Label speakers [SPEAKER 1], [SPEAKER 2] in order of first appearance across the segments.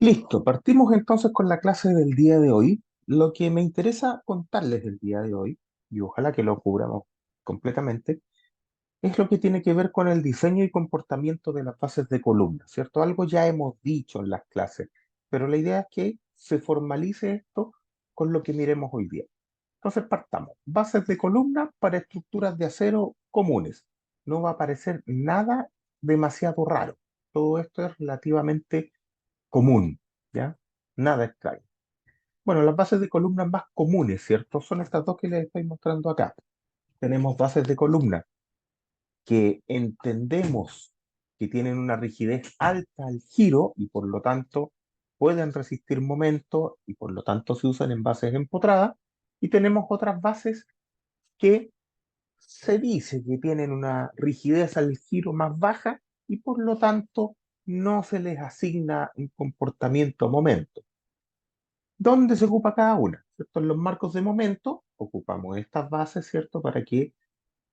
[SPEAKER 1] Listo, partimos entonces con la clase del día de hoy. Lo que me interesa contarles del día de hoy, y ojalá que lo cubramos completamente, es lo que tiene que ver con el diseño y comportamiento de las bases de columna, ¿cierto? Algo ya hemos dicho en las clases, pero la idea es que se formalice esto con lo que miremos hoy día. Entonces partamos. Bases de columna para estructuras de acero comunes. No va a parecer nada demasiado raro. Todo esto es relativamente común, ¿ya? Nada extraño. Bueno, las bases de columna más comunes, ¿cierto? Son estas dos que les estoy mostrando acá. Tenemos bases de columna que entendemos que tienen una rigidez alta al giro y por lo tanto pueden resistir momento y por lo tanto se usan en bases empotradas. Y tenemos otras bases que se dice que tienen una rigidez al giro más baja y por lo tanto no se les asigna un comportamiento momento. ¿Dónde se ocupa cada una? ¿Cierto? En los marcos de momento ocupamos estas bases, ¿cierto? Para que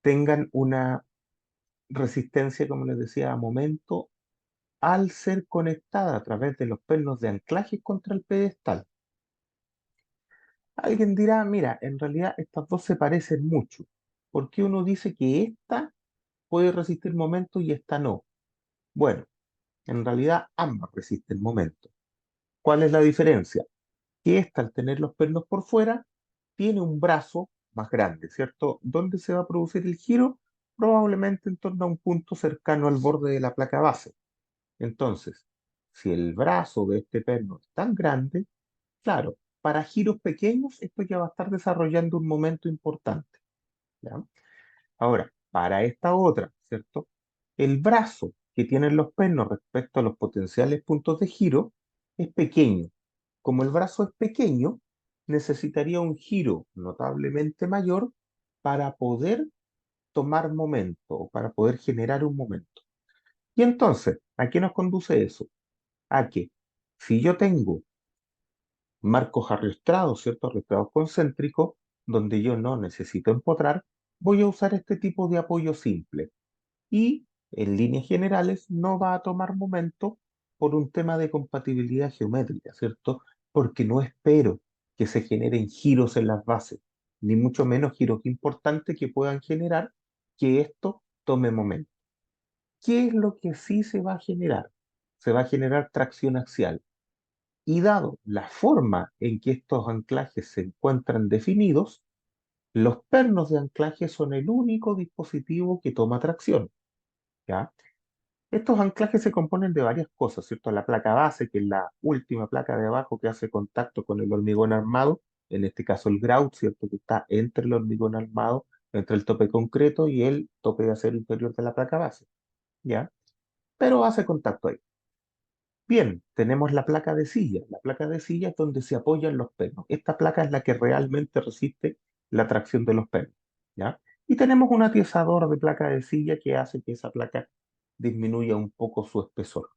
[SPEAKER 1] tengan una resistencia, como les decía, a momento al ser conectada a través de los pernos de anclaje contra el pedestal. Alguien dirá, mira, en realidad estas dos se parecen mucho. ¿Por qué uno dice que esta puede resistir momento y esta no? Bueno, en realidad ambas resisten momento. ¿Cuál es la diferencia? Que esta, al tener los pernos por fuera, tiene un brazo más grande, ¿cierto? ¿Dónde se va a producir el giro? Probablemente en torno a un punto cercano al borde de la placa base. Entonces, si el brazo de este perno es tan grande, claro, para giros pequeños esto ya va a estar desarrollando un momento importante, ¿ya? Ahora, para esta otra, ¿cierto? El brazo que tienen los pernos respecto a los potenciales puntos de giro es pequeño. Como el brazo es pequeño, necesitaría un giro notablemente mayor para poder tomar momento o para poder generar un momento. Y entonces, ¿a qué nos conduce eso? A que si yo tengo marcos arrastrados, ¿cierto? Arrastrados concéntricos, donde yo no necesito empotrar, voy a usar este tipo de apoyo simple y en líneas generales no va a tomar momento por un tema de compatibilidad geométrica, ¿cierto? Porque no espero que se generen giros en las bases, ni mucho menos giros importantes que puedan generar que esto tome momento. ¿Qué es lo que sí se va a generar? Se va a generar tracción axial. Y dado la forma en que estos anclajes se encuentran definidos, los pernos de anclaje son el único dispositivo que toma tracción, ¿ya? Estos anclajes se componen de varias cosas, ¿cierto? La placa base, que es la última placa de abajo que hace contacto con el hormigón armado, en este caso el grout, ¿cierto? Que está entre el hormigón armado, entre el tope concreto y el tope de acero interior de la placa base, ¿ya? Pero hace contacto ahí. Bien, tenemos la placa de silla. La placa de silla es donde se apoyan los pernos. Esta placa es la que realmente resiste la tracción de los pernos, ¿ya? Y tenemos un atiesador de placa de silla que hace que esa placa disminuya un poco su espesor.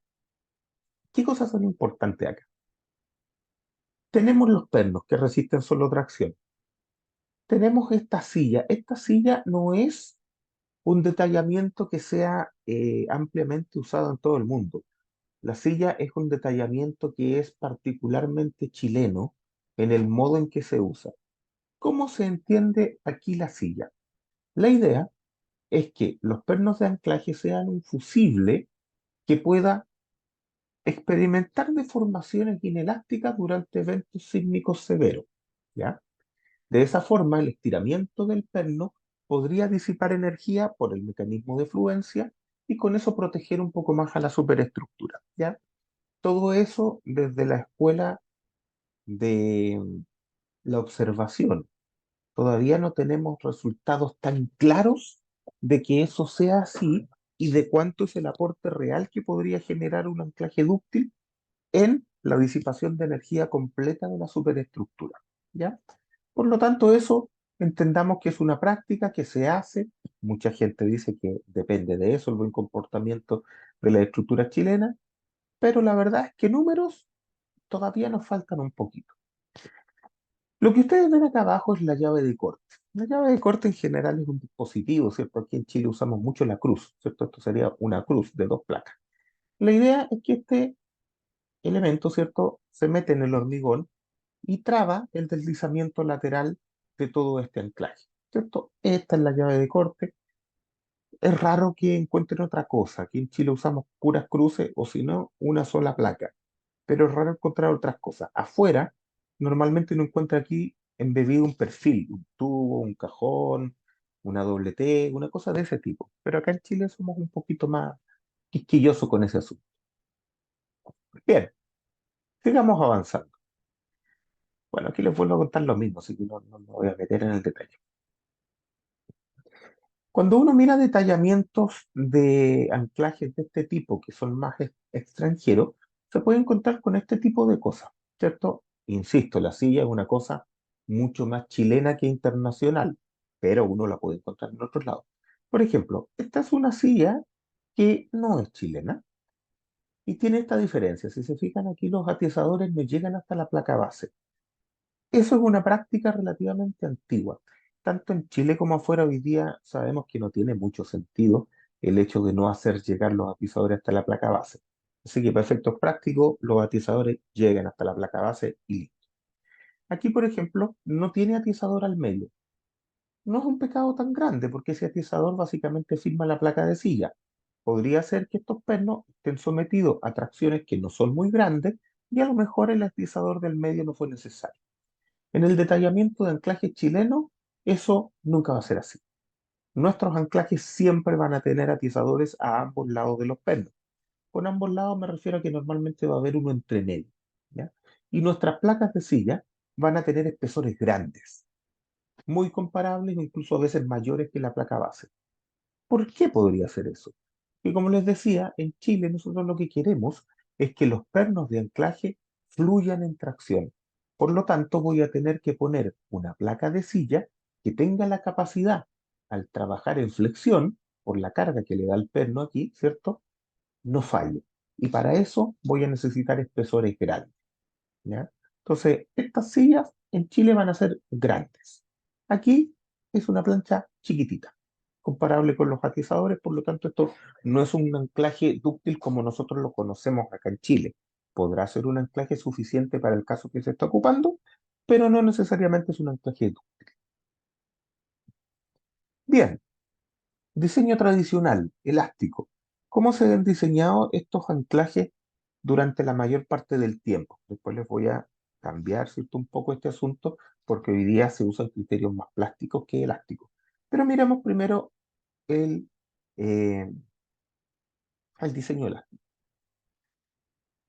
[SPEAKER 1] ¿Qué cosas son importantes acá? Tenemos los pernos que resisten solo tracción. Tenemos esta silla. Esta silla no es un detallamiento que sea ampliamente usado en todo el mundo. La silla es un detallamiento que es particularmente chileno en el modo en que se usa. ¿Cómo se entiende aquí la silla? La idea es que los pernos de anclaje sean un fusible que pueda experimentar deformaciones inelásticas durante eventos sísmicos severos, ¿ya? De esa forma, el estiramiento del perno podría disipar energía por el mecanismo de fluencia y con eso proteger un poco más a la superestructura, ¿ya? Todo eso desde la escuela de la observación. Todavía no tenemos resultados tan claros de que eso sea así y de cuánto es el aporte real que podría generar un anclaje dúctil en la disipación de energía completa de la superestructura, ¿ya? Por lo tanto, eso entendamos que es una práctica que se hace. Mucha gente dice que depende de eso el buen comportamiento de la estructura chilena, pero la verdad es que números todavía nos faltan un poquito. Lo que ustedes ven acá abajo es la llave de corte. La llave de corte en general es un dispositivo, ¿cierto? Aquí en Chile usamos mucho la cruz, ¿cierto? Esto sería una cruz de dos placas. La idea es que este elemento, ¿cierto?, se mete en el hormigón y traba el deslizamiento lateral de todo este anclaje, ¿cierto? Esta es la llave de corte. Es raro que encuentren otra cosa. Aquí en Chile usamos puras cruces o si no, una sola placa. Pero es raro encontrar otras cosas. Afuera, normalmente uno encuentra aquí embebido un perfil, un tubo, un cajón, una doble T, una cosa de ese tipo. Pero acá en Chile somos un poquito más quisquillosos con ese asunto. Bien, sigamos avanzando. Bueno, aquí les vuelvo a contar lo mismo, así que no me voy a meter en el detalle. Cuando uno mira detallamientos de anclajes de este tipo, que son más extranjeros, se puede encontrar con este tipo de cosas, ¿cierto? Insisto, la silla es una cosa mucho más chilena que internacional, pero uno la puede encontrar en otros lados. Por ejemplo, esta es una silla que no es chilena y tiene esta diferencia. Si se fijan aquí, los atizadores no llegan hasta la placa base. Eso es una práctica relativamente antigua. Tanto en Chile como afuera hoy día sabemos que no tiene mucho sentido el hecho de no hacer llegar los atizadores hasta la placa base. Así que para efectos prácticos, los atizadores llegan hasta la placa base y listo. Aquí, por ejemplo, no tiene atizador al medio. No es un pecado tan grande porque ese atizador básicamente firma la placa de silla. Podría ser que estos pernos estén sometidos a tracciones que no son muy grandes y a lo mejor el atizador del medio no fue necesario. En el detallamiento de anclajes chilenos, eso nunca va a ser así. Nuestros anclajes siempre van a tener atizadores a ambos lados de los pernos. Con ambos lados me refiero a que normalmente va a haber uno entre medio, ¿ya? Y nuestras placas de silla van a tener espesores grandes, muy comparables o incluso a veces mayores que la placa base. ¿Por qué podría ser eso? Y como les decía, en Chile nosotros lo que queremos es que los pernos de anclaje fluyan en tracción. Por lo tanto, voy a tener que poner una placa de silla que tenga la capacidad, al trabajar en flexión, por la carga que le da el perno aquí, ¿cierto? No falle. Y para eso voy a necesitar espesores grandes, ¿ya? Entonces, estas sillas en Chile van a ser grandes. Aquí es una plancha chiquitita, comparable con los atizadores, por lo tanto, esto no es un anclaje dúctil como nosotros lo conocemos acá en Chile. Podrá ser un anclaje suficiente para el caso que se está ocupando, pero no necesariamente es un anclaje dúctil. Bien, diseño tradicional, elástico. ¿Cómo se han diseñado estos anclajes durante la mayor parte del tiempo? Después les voy a cambiar, ¿cierto?, un poco este asunto, porque hoy día se usan criterios más plásticos que elásticos. Pero miremos primero el, eh, el diseño elástico.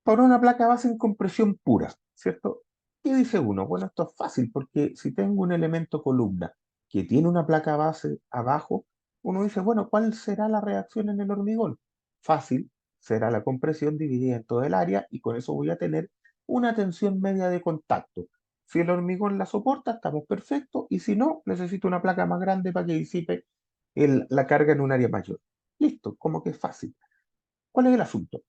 [SPEAKER 1] Para una placa base en compresión pura, ¿cierto? ¿Qué dice uno? Bueno, esto es fácil porque si tengo un elemento columna que tiene una placa base abajo, uno dice, bueno, ¿cuál será la reacción en el hormigón? Fácil, será la compresión dividida en todo el área y con eso voy a tener una tensión media de contacto. Si el hormigón la soporta, estamos perfectos y si no, necesito una placa más grande para que disipe la carga en un área mayor. Listo, como que es fácil. ¿Cuál es el asunto?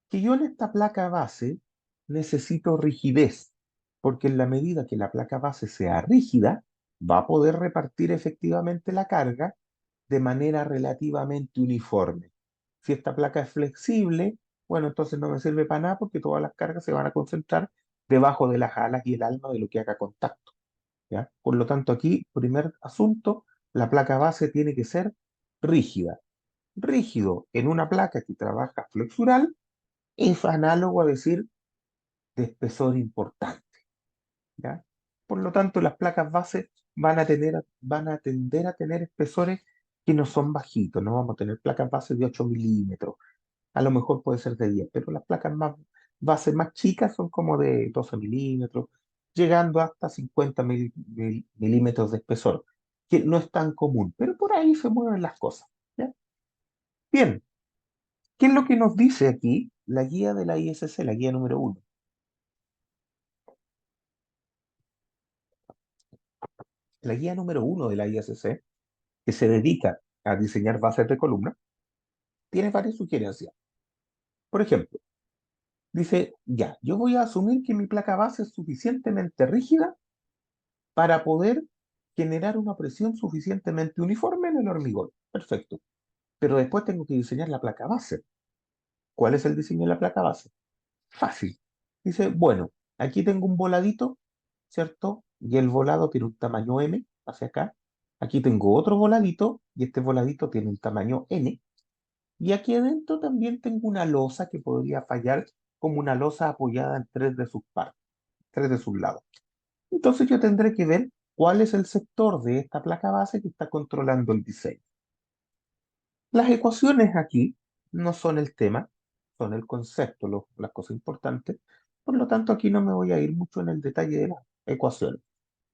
[SPEAKER 1] Que yo en esta placa base necesito rigidez, porque en la medida que la placa base sea rígida, va a poder repartir efectivamente la carga de manera relativamente uniforme. Si esta placa es flexible, bueno, entonces no me sirve para nada porque todas las cargas se van a concentrar debajo de las alas y el alma de lo que haga contacto, ¿ya? Por lo tanto, aquí, primer asunto, la placa base tiene que ser rígida. Rígido en una placa que trabaja flexural es análogo a decir de espesor importante, ¿ya? Por lo tanto, las placas base van a tender a tener espesores que no son bajitos, no vamos a tener placas base de 8 milímetros, a lo mejor puede ser de 10, pero las placas más base más chicas son como de 12 milímetros, llegando hasta 50 milímetros de espesor, que no es tan común, pero por ahí se mueven las cosas, ¿ya? Bien, ¿qué es lo que nos dice aquí la guía de la ISC, la guía número uno? La guía número uno de la ISC, que se dedica a diseñar bases de columna, tiene varias sugerencias. Por ejemplo, dice, ya, yo voy a asumir que mi placa base es suficientemente rígida para poder generar una presión suficientemente uniforme en el hormigón. Perfecto. Pero después tengo que diseñar la placa base. ¿Cuál es el diseño de la placa base? Fácil. Dice, bueno, aquí tengo un voladito, ¿cierto? Y el volado tiene un tamaño M hacia acá. Aquí tengo otro voladito y este voladito tiene un tamaño N. Y aquí adentro también tengo una losa que podría fallar como una losa apoyada en tres de sus partes, tres de sus lados. Entonces yo tendré que ver cuál es el sector de esta placa base que está controlando el diseño. Las ecuaciones aquí no son el tema, son el concepto, las cosas importantes. Por lo tanto, aquí no me voy a ir mucho en el detalle de las ecuaciones.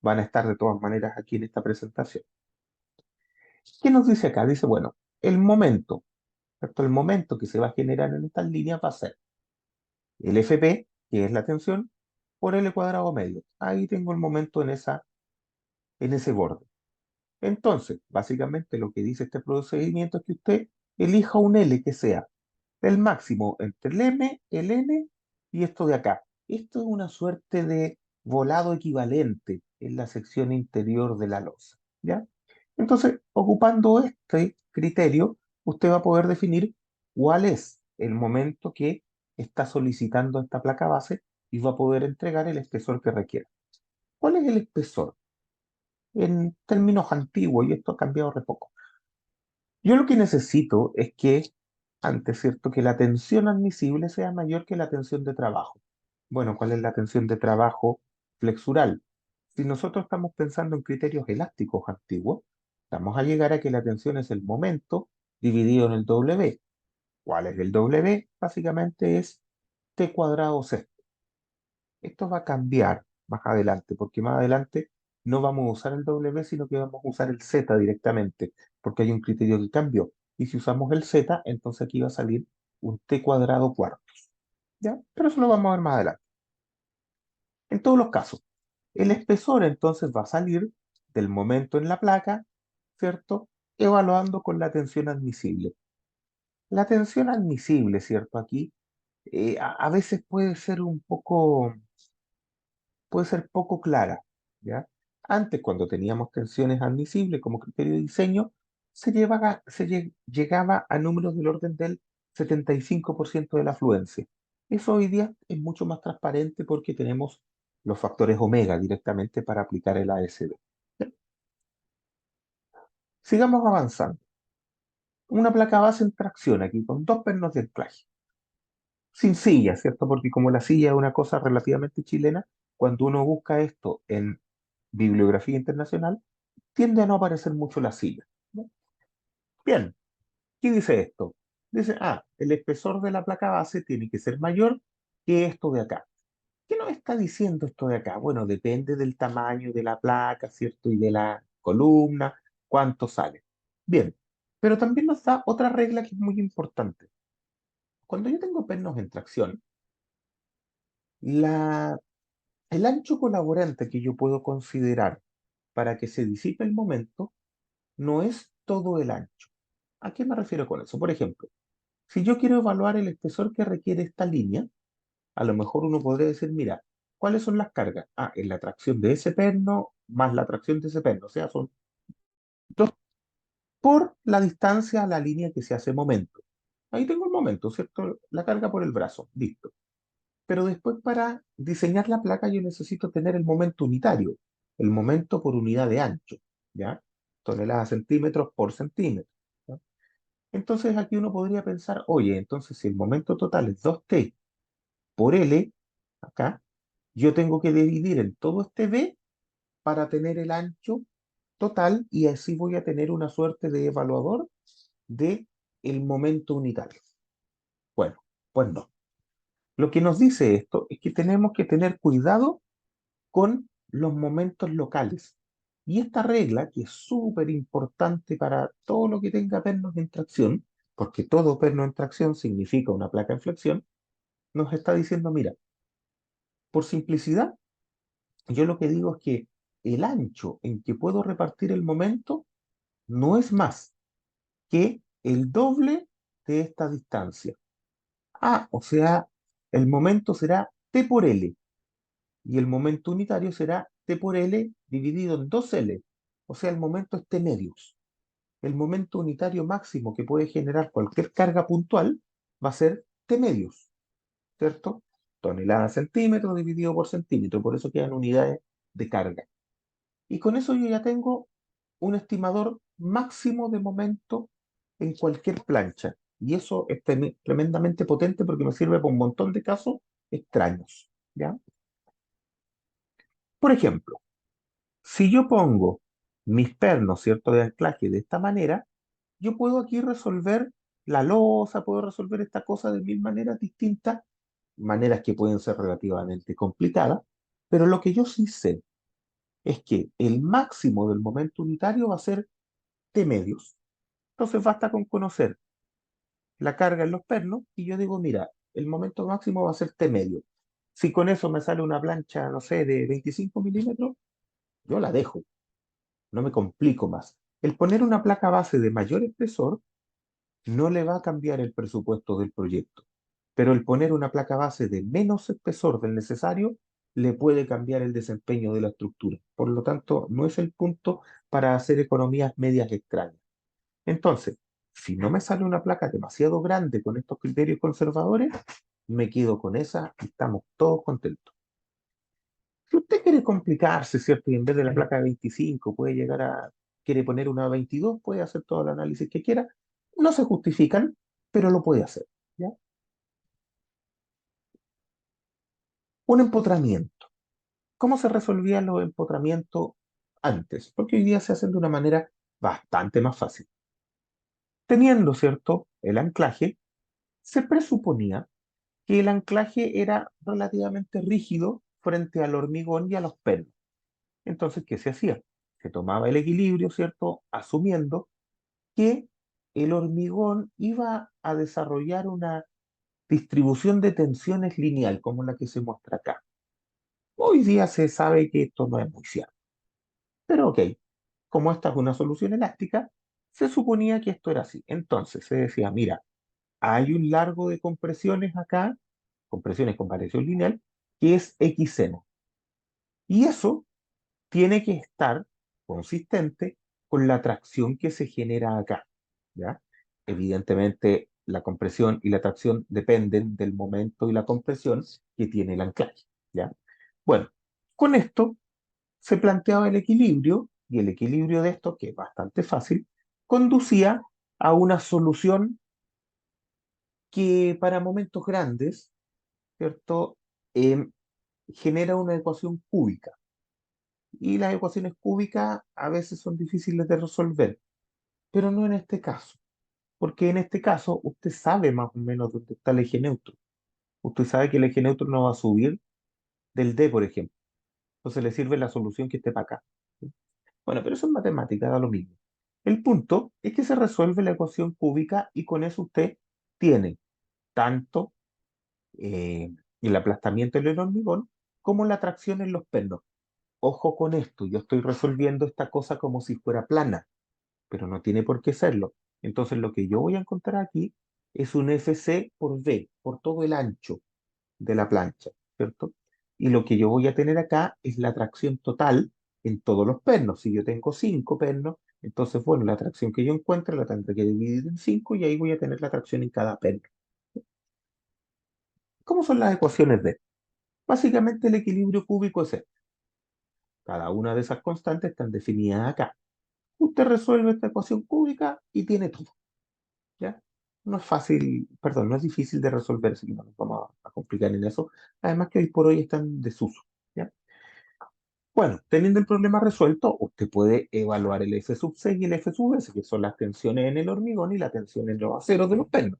[SPEAKER 1] Van a estar de todas maneras aquí en esta presentación. ¿Qué nos dice acá? Dice, bueno, el momento, ¿cierto? El momento que se va a generar en estas líneas va a ser el FP, que es la tensión, por L cuadrado medio. Ahí tengo el momento en ese borde. Entonces, básicamente lo que dice este procedimiento es que usted elija un L que sea el máximo entre el M, el N y esto de acá. Esto es una suerte de volado equivalente en la sección interior de la losa, ¿ya? Entonces, ocupando este criterio, usted va a poder definir cuál es el momento que está solicitando esta placa base y va a poder entregar el espesor que requiera. ¿Cuál es el espesor? En términos antiguos, y esto ha cambiado re poco. Yo lo que necesito es que, antes, ¿cierto?, que la tensión admisible sea mayor que la tensión de trabajo. Bueno, ¿cuál es la tensión de trabajo flexural? Si nosotros estamos pensando en criterios elásticos antiguos, vamos a llegar a que la tensión es el momento dividido en el W. ¿Cuál es el W? Básicamente es T cuadrado C. Esto va a cambiar más adelante, porque más adelante no vamos a usar el W, sino que vamos a usar el Z directamente, porque hay un criterio que cambió. Y si usamos el Z, entonces aquí va a salir un T cuadrado cuartos. ¿Ya? Pero eso lo vamos a ver más adelante. En todos los casos, el espesor entonces va a salir del momento en la placa, ¿cierto? Evaluando con la tensión admisible. La tensión admisible, ¿cierto? Aquí a veces puede ser poco clara, ¿ya? Antes, cuando teníamos tensiones admisibles como criterio de diseño, llegaba a números del orden del 75% de la afluencia. Eso hoy día es mucho más transparente porque tenemos los factores omega directamente para aplicar el ASB. ¿Ya? Sigamos avanzando. Una placa base en tracción aquí con dos pernos de anclaje. Sin silla, ¿cierto? Porque como la silla es una cosa relativamente chilena, cuando uno busca esto en bibliografía internacional, tiende a no aparecer mucho la silla, ¿no? Bien, ¿qué dice esto? Dice, el espesor de la placa base tiene que ser mayor que esto de acá. ¿Qué nos está diciendo esto de acá? Bueno, depende del tamaño de la placa, ¿cierto? Y de la columna, cuánto sale. Bien, pero también nos da otra regla que es muy importante. Cuando yo tengo pernos en tracción, la el ancho colaborante que yo puedo considerar para que se disipe el momento no es todo el ancho. ¿A qué me refiero con eso? Por ejemplo, si yo quiero evaluar el espesor que requiere esta línea, a lo mejor uno podría decir, mira, ¿cuáles son las cargas? Es la tracción de ese perno más la tracción de ese perno. O sea, son dos por la distancia a la línea que se hace momento. Ahí tengo el momento, ¿cierto? La carga por el brazo, listo. Pero después para diseñar la placa yo necesito tener el momento unitario, el momento por unidad de ancho, ¿ya? Toneladas centímetros por centímetro. ¿Ya? Entonces aquí uno podría pensar, oye, entonces si el momento total es 2T por L, acá, yo tengo que dividir en todo este B para tener el ancho total y así voy a tener una suerte de evaluador de el momento unitario. Bueno, pues no. Lo que nos dice esto es que tenemos que tener cuidado con los momentos locales. Y esta regla, que es súper importante para todo lo que tenga pernos en tracción, porque todo perno en tracción significa una placa en flexión, nos está diciendo, mira, por simplicidad, yo lo que digo es que el ancho en que puedo repartir el momento no es más que el doble de esta distancia. O sea, el momento será T por L. Y el momento unitario será T por L dividido en 2L. O sea, el momento es T medios. El momento unitario máximo que puede generar cualquier carga puntual va a ser T medios, ¿cierto? tonelada centímetro dividido por centímetro, por eso quedan unidades de carga. Y con eso yo ya tengo un estimador máximo de momento en cualquier plancha. Y eso es tremendamente potente porque me sirve para un montón de casos extraños, ¿ya? Por ejemplo, si yo pongo mis pernos, ¿cierto?, de anclaje de esta manera, yo puedo aquí resolver la losa, puedo resolver esta cosa de mil maneras distintas, maneras que pueden ser relativamente complicadas, pero lo que yo sí sé es que el máximo del momento unitario va a ser T medios. Entonces basta con conocer la carga en los pernos y yo digo, mira, el momento máximo va a ser T medio. Si con eso me sale una plancha, no sé, de 25 milímetros, yo la dejo, no me complico más. El poner una placa base de mayor espesor no le va a cambiar el presupuesto del proyecto, pero el poner una placa base de menos espesor del necesario le puede cambiar el desempeño de la estructura. Por lo tanto, no es el punto para hacer economías medias extrañas. Entonces, si no me sale una placa demasiado grande con estos criterios conservadores, me quedo con esa y estamos todos contentos. Si usted quiere complicarse, ¿cierto? Y en vez de la placa de 25 puede llegar quiere poner una 22, puede hacer todo el análisis que quiera. No se justifican, pero lo puede hacer, ¿ya? Un empotramiento. ¿Cómo se resolvían los empotramientos antes? Porque hoy día se hacen de una manera bastante más fácil. Teniendo, ¿cierto?, el anclaje, se presuponía que el anclaje era relativamente rígido frente al hormigón y a los pernos. Entonces, ¿qué se hacía? Se tomaba el equilibrio, ¿cierto? Asumiendo que el hormigón iba a desarrollar una distribución de tensiones lineal, como la que se muestra acá. Hoy día se sabe que esto no es muy cierto. Pero ok, como esta es una solución elástica, se suponía que esto era así. Entonces se decía, mira, hay un largo de compresiones acá, compresiones con variación lineal, que es x seno. Y eso tiene que estar consistente con la tracción que se genera acá, ¿ya? Evidentemente, la compresión y la tracción dependen del momento y la compresión que tiene el anclaje, ¿ya? Bueno, con esto se planteaba el equilibrio, y el equilibrio de esto, que es bastante fácil, conducía a una solución que para momentos grandes, ¿cierto? Em, Genera una ecuación cúbica. Y las ecuaciones cúbicas a veces son difíciles de resolver, pero no en este caso, porque en este caso usted sabe más o menos dónde está el eje neutro. Usted sabe que el eje neutro no va a subir del D, por ejemplo. Entonces le sirve la solución que esté para acá. ¿Sí? Bueno, pero eso es matemática, da lo mismo. El punto es que se resuelve la ecuación cúbica y con eso usted tiene tanto el aplastamiento en el hormigón como la tracción en los pernos. Ojo con esto, yo estoy resolviendo esta cosa como si fuera plana, pero no tiene por qué serlo. Entonces lo que yo voy a encontrar aquí es un FC por V, por todo el ancho de la plancha, ¿cierto? Y lo que yo voy a tener acá es la tracción total en todos los pernos. Si yo tengo 5 pernos, entonces, bueno, la tracción que yo encuentre la tendré que dividir en 5 y ahí voy a tener la tracción en cada perno. ¿Cómo son las ecuaciones de? Básicamente el equilibrio cúbico es este. Cada una de esas constantes están definidas acá. Usted resuelve esta ecuación cúbica y tiene todo, ¿ya? No es fácil, perdón, no es difícil de resolver, así que no nos vamos a complicar en eso. Además que hoy por hoy están en desuso, ¿ya? Bueno, teniendo el problema resuelto, usted puede evaluar el F sub 6 y el F sub S, que son las tensiones en el hormigón y la tensión en los aceros de los pernos.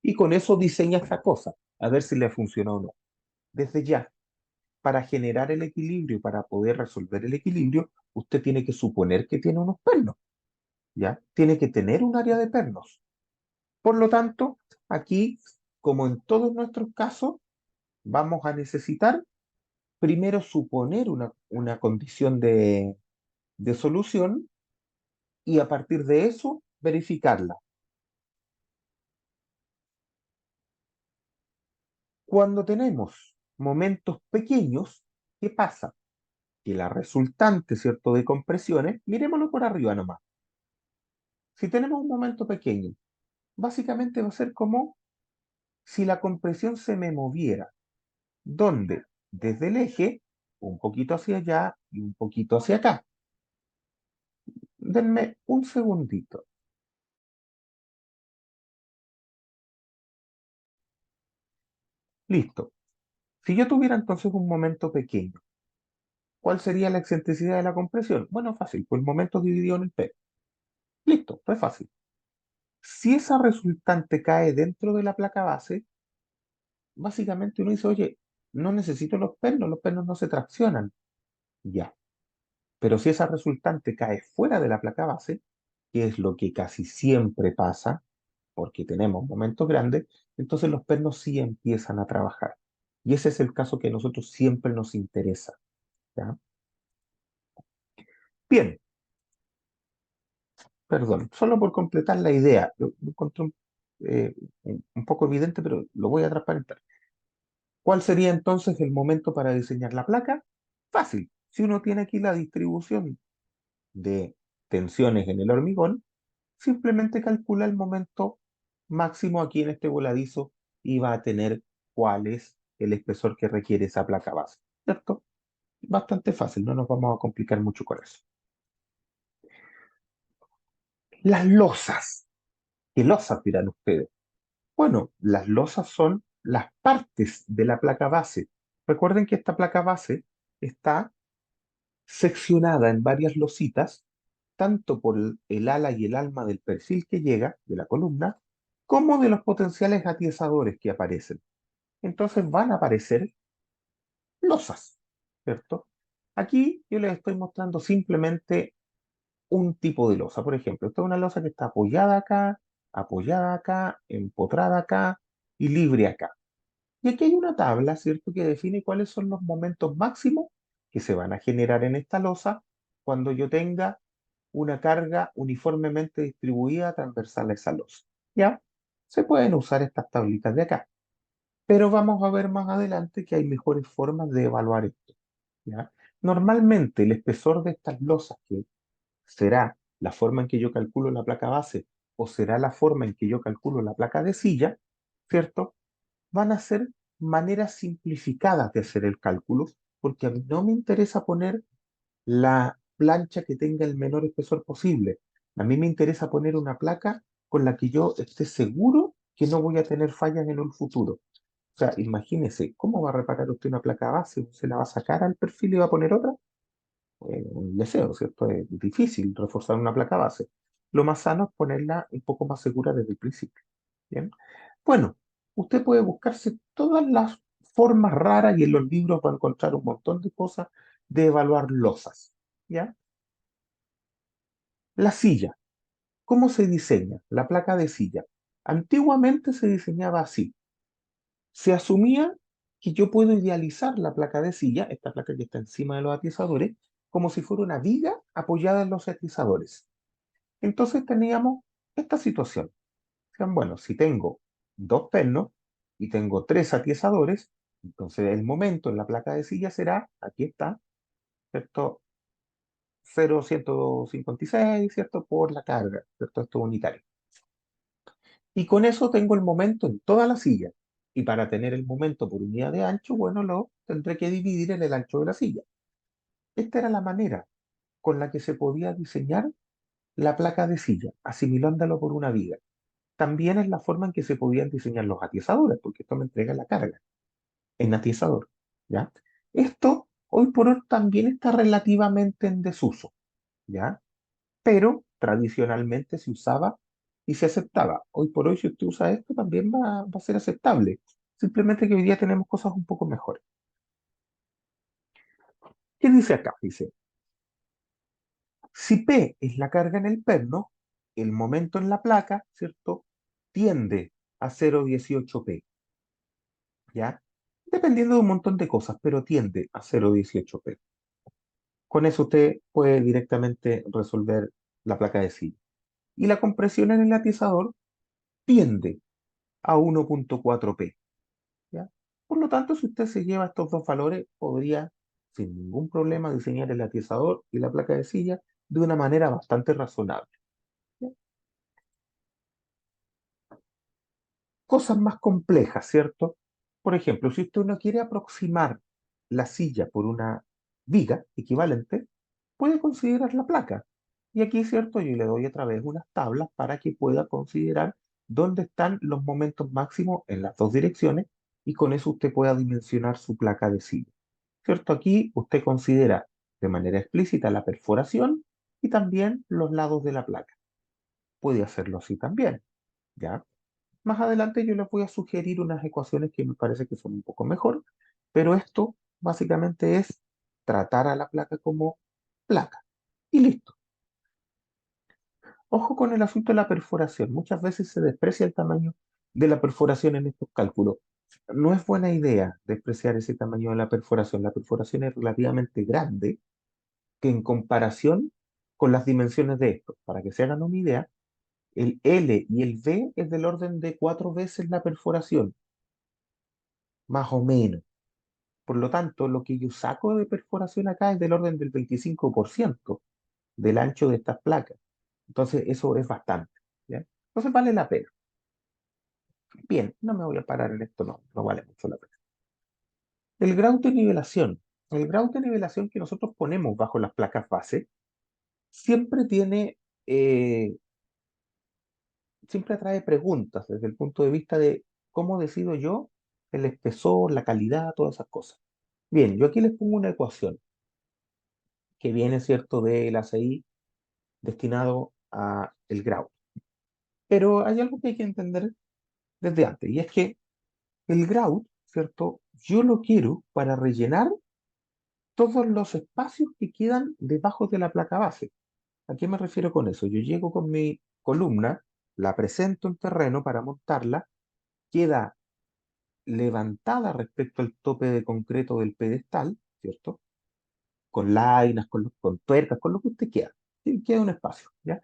[SPEAKER 1] Y con eso diseña esta cosa, a ver si le funciona o no. Desde ya, para generar el equilibrio, para poder resolver el equilibrio, usted tiene que suponer que tiene unos pernos, ¿ya? Tiene que tener un área de pernos. Por lo tanto, aquí, como en todos nuestros casos, vamos a necesitar primero suponer una condición de solución y a partir de eso verificarla. Cuando tenemos momentos pequeños, ¿qué pasa? Que la resultante, ¿cierto?, de compresiones, miremoslo por arriba nomás. Si tenemos un momento pequeño, básicamente va a ser como si la compresión se me moviera. donde desde el eje, un poquito hacia allá y un poquito hacia acá. Denme un segundito. Listo. Si yo tuviera entonces un momento pequeño, ¿cuál sería la excentricidad de la compresión? Bueno, fácil, pues el momento dividido en el P. Listo, es fácil. Si esa resultante cae dentro de la placa base, básicamente uno dice, oye, no necesito los pernos no se traccionan. Ya. Pero si esa resultante cae fuera de la placa base, que es lo que casi siempre pasa, porque tenemos momentos grandes, entonces los pernos sí empiezan a trabajar. Y ese es el caso que a nosotros siempre nos interesa. ¿Ya? Bien, perdón, solo por completar la idea, lo encontré un poco evidente, pero lo voy a transparentar. ¿Cuál sería entonces el momento para diseñar la placa? Fácil. Si uno tiene aquí la distribución de tensiones en el hormigón, simplemente calcula el momento máximo aquí en este voladizo y va a tener cuál es el espesor que requiere esa placa base. ¿Cierto? Bastante fácil, no nos vamos a complicar mucho con eso. Las losas. ¿Qué losas dirán ustedes? Bueno, las losas son las partes de la placa base. Recuerden que esta placa base está seccionada en varias lositas, tanto por el ala y el alma del perfil que llega de la columna, como de los potenciales atiesadores que aparecen. Entonces van a aparecer losas, ¿cierto? Aquí yo les estoy mostrando simplemente un tipo de losa. Por ejemplo, esta es una losa que está apoyada acá, empotrada acá y libre acá. Y aquí hay una tabla, ¿cierto?, que define cuáles son los momentos máximos que se van a generar en esta losa cuando yo tenga una carga uniformemente distribuida transversal a esa losa. ¿Ya? Se pueden usar estas tablitas de acá, pero vamos a ver más adelante que hay mejores formas de evaluar esto. ¿Ya? Normalmente el espesor de estas losas, que será la forma en que yo calculo la placa base o será la forma en que yo calculo la placa de silla, ¿cierto? Van a ser maneras simplificadas de hacer el cálculo, porque a mí no me interesa poner la plancha que tenga el menor espesor posible. A mí me interesa poner una placa con la que yo esté seguro que no voy a tener fallas en el futuro. O sea, imagínese, ¿cómo va a reparar usted una placa base? ¿Se la va a sacar al perfil y va a poner otra? Un deseo, ¿cierto? Es difícil reforzar una placa base. Lo más sano es ponerla un poco más segura desde el principio. ¿Bien? Bueno, usted puede buscarse todas las formas raras y en los libros va a encontrar un montón de cosas de evaluar losas. ¿Ya? La silla. ¿Cómo se diseña? La placa de silla. Antiguamente se diseñaba así. Se asumía que yo puedo idealizar la placa de silla, esta placa que está encima de los atizadores, como si fuera una viga apoyada en los atizadores. Entonces teníamos esta situación. Decían, bueno, si tengo dos pernos y tengo tres atizadores, entonces el momento en la placa de silla será, aquí está, ¿cierto? 0,156, ¿cierto? Por la carga, ¿cierto? Esto es unitario. Y con eso tengo el momento en toda la silla. Y para tener el momento por unidad de ancho, bueno, lo tendré que dividir en el ancho de la silla. Esta era la manera con la que se podía diseñar la placa de silla, asimilándolo por una viga. También es la forma en que se podían diseñar los atizadores, porque esto me entrega la carga en atizador. ¿Ya? Esto hoy por hoy también está relativamente en desuso, ¿ya? Pero tradicionalmente se usaba y se aceptaba. Hoy por hoy, si usted usa esto, también va a ser aceptable. Simplemente que hoy día tenemos cosas un poco mejores. ¿Qué dice acá? Dice, si P es la carga en el perno, el momento en la placa, ¿cierto? Tiende a 0,18 P, ¿ya? Dependiendo de un montón de cosas, pero tiende a 0,18 P. Con eso usted puede directamente resolver la placa de sí. Y la compresión en el atizador tiende a 1,4 P. ¿Ya? Por lo tanto, si usted se lleva estos dos valores, podría sin ningún problema diseñar el atizador y la placa de silla de una manera bastante razonable. ¿Ya? Cosas más complejas, ¿cierto? Por ejemplo, si usted no quiere aproximar la silla por una viga equivalente, puede considerar la placa. Y aquí, ¿cierto? Yo le doy otra vez unas tablas para que pueda considerar dónde están los momentos máximos en las dos direcciones y con eso usted pueda dimensionar su placa de silla. ¿Cierto? Aquí usted considera de manera explícita la perforación y también los lados de la placa. Puede hacerlo así también, ¿ya? Más adelante yo les voy a sugerir unas ecuaciones que me parece que son un poco mejor, pero esto básicamente es tratar a la placa como placa. Y listo. Ojo con el asunto de la perforación. Muchas veces se desprecia el tamaño de la perforación en estos cálculos. No es buena idea despreciar ese tamaño de la perforación. La perforación es relativamente grande que en comparación con las dimensiones de esto. Para que se hagan una idea, el L y el V es del orden de 4 veces la perforación, más o menos. Por lo tanto, lo que yo saco de perforación acá es del orden del 25% del ancho de estas placas. Entonces, eso es bastante, ¿ya? Entonces, vale la pena. Bien, no me voy a parar en esto, no, no vale mucho la pena. El grado de nivelación. El grado de nivelación que nosotros ponemos bajo las placas base siempre tiene, siempre trae preguntas desde el punto de vista de cómo decido yo el espesor, la calidad, todas esas cosas. Bien, yo aquí les pongo una ecuación que viene, ¿cierto?, del ACI destinado a el grout. Pero hay algo que hay que entender desde antes, y es que el grout, ¿cierto? Yo lo quiero para rellenar todos los espacios que quedan debajo de la placa base. ¿A qué me refiero con eso? Yo llego con mi columna, la presento en terreno para montarla, queda levantada respecto al tope de concreto del pedestal, ¿cierto? Con lainas, con tuercas, con lo que usted quiera. Y queda un espacio, ¿ya?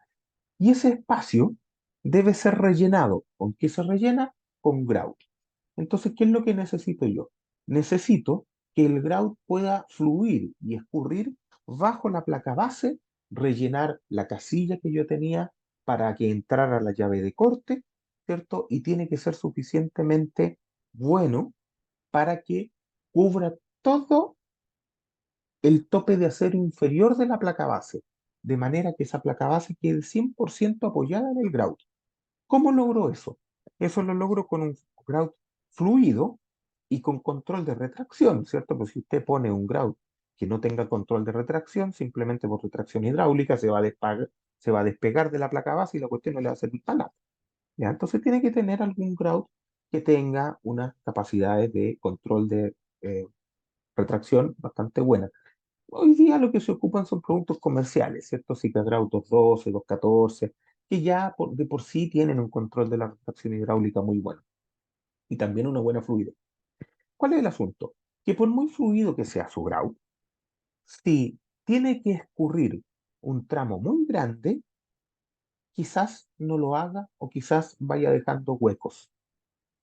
[SPEAKER 1] Y ese espacio debe ser rellenado. ¿Con qué se rellena? Con grout. Entonces, ¿qué es lo que necesito yo? Necesito que el grout pueda fluir y escurrir bajo la placa base, rellenar la casilla que yo tenía para que entrara la llave de corte, ¿cierto? Y tiene que ser suficientemente bueno para que cubra todo el tope de acero inferior de la placa base, de manera que esa placa base quede 100% apoyada en el grout. ¿Cómo logro eso? Eso lo logro con un grout fluido y con control de retracción, ¿cierto? Pues si usted pone un grout que no tenga control de retracción, simplemente por retracción hidráulica se va a despegar de la placa base y la cuestión no le va a servir para nada. ¿Ya? Entonces tiene que tener algún grout que tenga unas capacidades de control de retracción bastante buenas. Hoy día lo que se ocupan son productos comerciales, ¿cierto? Cicagrout 212, 214, que ya de por sí tienen un control de la refracción hidráulica muy bueno y también una buena fluidez. ¿Cuál es el asunto? Que por muy fluido que sea su grout, si tiene que escurrir un tramo muy grande, quizás no lo haga o quizás vaya dejando huecos.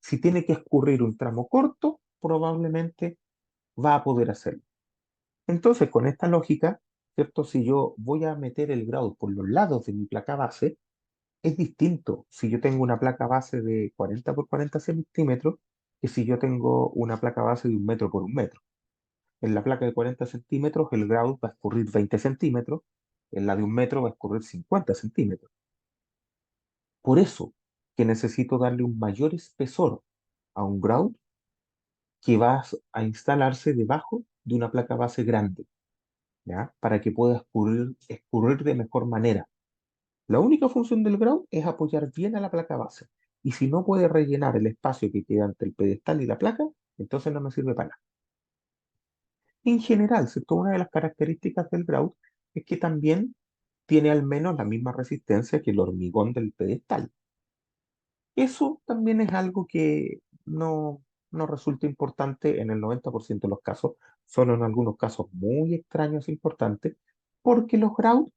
[SPEAKER 1] Si tiene que escurrir un tramo corto, probablemente va a poder hacerlo. Entonces, con esta lógica, ¿cierto? Si yo voy a meter el grout por los lados de mi placa base, es distinto si yo tengo una placa base de 40 por 40 centímetros que si yo tengo una placa base de 1 metro por 1 metro. En la placa de 40 centímetros el grout va a escurrir 20 centímetros, en la de 1 metro va a escurrir 50 centímetros. Por eso que necesito darle un mayor espesor a un grout que va a instalarse debajo de una placa base grande, ¿ya? Para que pueda escurrir de mejor manera. La única función del grout es apoyar bien a la placa base. Y si no puede rellenar el espacio que queda entre el pedestal y la placa, entonces no me sirve para nada. En general, ¿cierto? Una de las características del grout es que también tiene al menos la misma resistencia que el hormigón del pedestal. Eso también es algo que no resulta importante en el 90% de los casos, solo en algunos casos muy extraños e importantes, porque los grout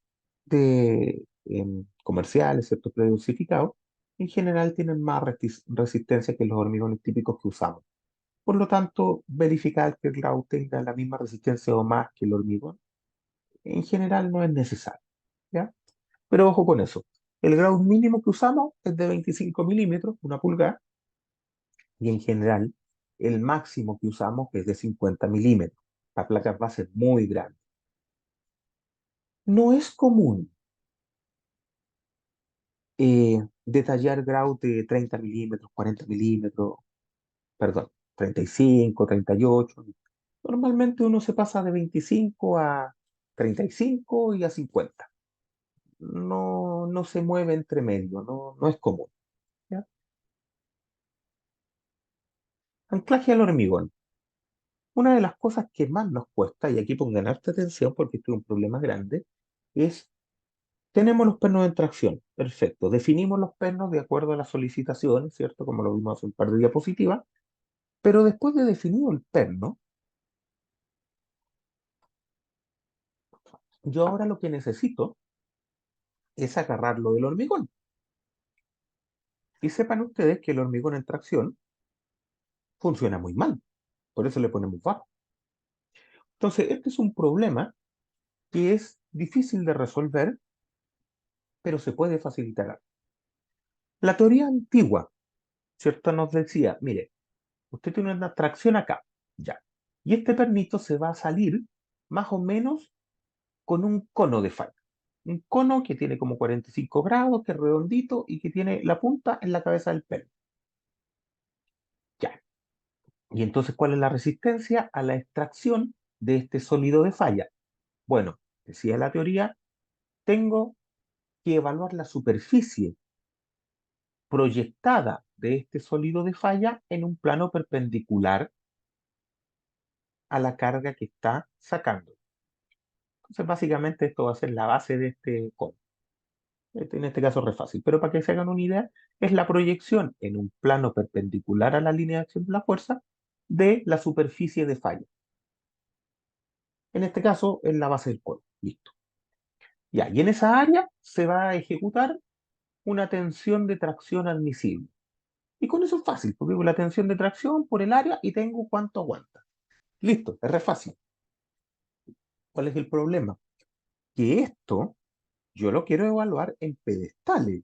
[SPEAKER 1] de comerciales, ¿cierto? Predosificados, en general tienen más resistencia que los hormigones típicos que usamos. Por lo tanto, verificar que el grout tenga la misma resistencia o más que el hormigón, en general no es necesario, ¿ya? Pero ojo con eso. El grout mínimo que usamos es de 25 milímetros, 1 pulgada, y en general El máximo que usamos es de 50 milímetros. La placa base es muy grande. No es común detallar grout de 30 milímetros, 40 milímetros, perdón, 35, 38. Normalmente uno se pasa de 25 a 35 y a 50. No, no se mueve entre medio, no, no es común. ¿Ya? Anclaje al hormigón. Una de las cosas que más nos cuesta, y aquí pongan harta atención porque esto es un problema grande, es, tenemos los pernos en tracción. Perfecto. Definimos los pernos de acuerdo a las solicitaciones, ¿cierto? Como lo vimos hace un par de diapositivas. Pero después de definido el perno, yo ahora lo que necesito es agarrarlo del hormigón. Y sepan ustedes que el hormigón en tracción funciona muy mal. Por eso le ponemos bajo. Entonces, este es un problema que es difícil de resolver, pero se puede facilitar. La teoría antigua, ¿cierto? Nos decía, mire, usted tiene una tracción acá, ya. Y este pernito se va a salir más o menos con un cono de falla. Un cono que tiene como 45 grados, que es redondito y que tiene la punta en la cabeza del perno. Ya. Y entonces, ¿cuál es la resistencia a la extracción de este sólido de falla? Bueno, decía la teoría, tengo que evaluar la superficie proyectada de este sólido de falla en un plano perpendicular a la carga que está sacando. Entonces, básicamente esto va a ser la base de este código. En este caso es re fácil, pero para que se hagan una idea, es la proyección en un plano perpendicular a la línea de acción de la fuerza de la superficie de falla. En este caso, es la base del código. Listo. Ya, y en esa área se va a ejecutar una tensión de tracción admisible. Y con eso es fácil, porque digo la tensión de tracción por el área y tengo cuánto aguanta. Listo, es re fácil. ¿Cuál es el problema? Que esto yo lo quiero evaluar en pedestales.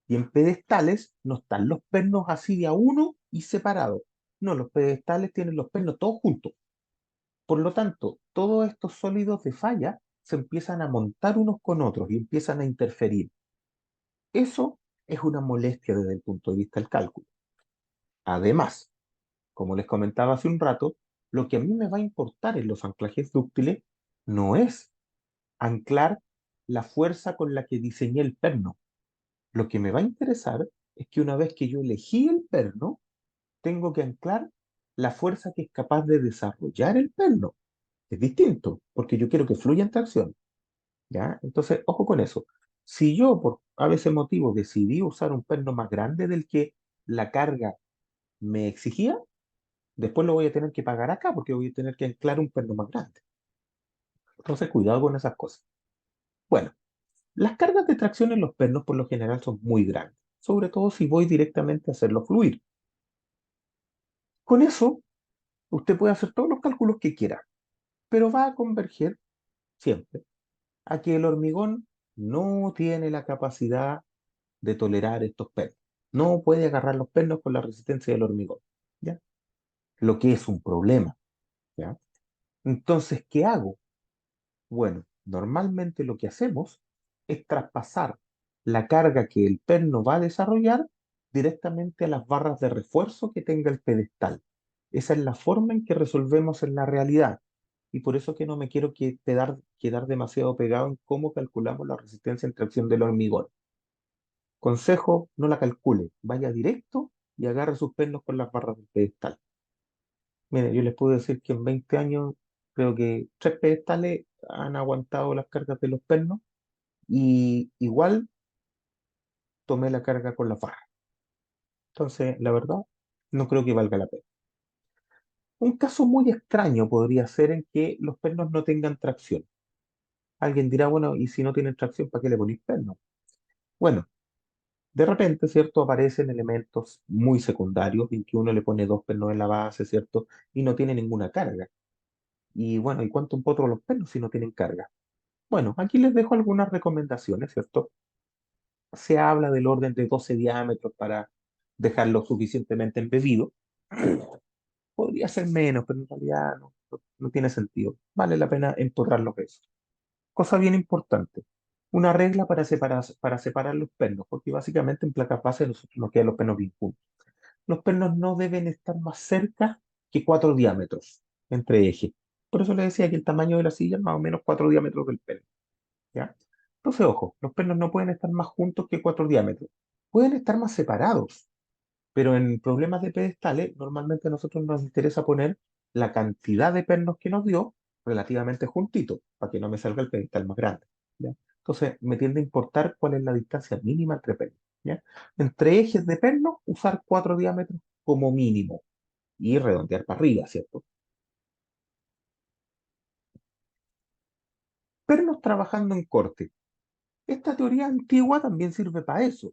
[SPEAKER 1] Y en pedestales no están los pernos así de a uno y separados. No, los pedestales tienen los pernos todos juntos. Por lo tanto, todos estos sólidos de falla se empiezan a montar unos con otros y empiezan a interferir. Eso es una molestia desde el punto de vista del cálculo. Además, como les comentaba hace un rato, lo que a mí me va a importar en los anclajes dúctiles no es anclar la fuerza con la que diseñé el perno. Lo que me va a interesar es que una vez que yo elegí el perno, tengo que anclar la fuerza que es capaz de desarrollar el perno. Es distinto, porque yo quiero que fluya en tracción, ¿ya? Entonces, ojo con eso. Si yo por a veces motivo decidí usar un perno más grande del que la carga me exigía, después lo voy a tener que pagar acá porque voy a tener que anclar un perno más grande. Entonces, cuidado con esas cosas. Bueno, las cargas de tracción en los pernos por lo general son muy grandes, sobre todo si voy directamente a hacerlo fluir. Con eso, usted puede hacer todos los cálculos que quiera, pero va a converger siempre a que el hormigón no tiene la capacidad de tolerar estos pernos. No puede agarrar los pernos con la resistencia del hormigón, ¿ya? Lo que es un problema, ¿ya? Entonces, ¿qué hago? Bueno, normalmente lo que hacemos es traspasar la carga que el perno va a desarrollar directamente a las barras de refuerzo que tenga el pedestal. Esa es la forma en que resolvemos en la realidad. Y por eso que no me quiero quedar demasiado pegado en cómo calculamos la resistencia en tracción del hormigón. Consejo, no la calcule, vaya directo y agarre sus pernos con las barras del pedestal. Mire, yo les puedo decir que en 20 años creo que 3 pedestales han aguantado las cargas de los pernos y igual tomé la carga con la faja. Entonces, la verdad, no creo que valga la pena. Un caso muy extraño podría ser en que los pernos no tengan tracción. Alguien dirá, bueno, y si no tienen tracción, ¿para qué le ponéis pernos? Bueno, de repente, ¿cierto? Aparecen elementos muy secundarios en que uno le pone dos pernos en la base, ¿cierto? Y no tiene ninguna carga. Y bueno, ¿y cuánto un potro los pernos si no tienen carga? Bueno, aquí les dejo algunas recomendaciones, ¿cierto? Se habla del orden de 12 diámetros para dejarlo suficientemente embebido. podría ser menos, pero en realidad no tiene sentido. Vale la pena empurrar los pesos. Cosa bien importante, una regla para separar los pernos, porque básicamente en placas base nosotros nos quedan los pernos bien juntos. Los pernos no deben estar más cerca que 4 diámetros entre ejes. Por eso le decía que el tamaño de la silla es más o menos 4 diámetros del perno, ¿ya? Entonces, ojo, los pernos no pueden estar más juntos que 4 diámetros. Pueden estar más separados, pero en problemas de pedestales, normalmente a nosotros nos interesa poner la cantidad de pernos que nos dio relativamente juntito, para que no me salga el pedestal más grande, ¿ya? Entonces, me tiende a importar cuál es la distancia mínima entre pernos, ¿ya? Entre ejes de pernos, usar 4 diámetros como mínimo y redondear para arriba, ¿cierto? Pernos trabajando en corte. Esta teoría antigua también sirve para eso.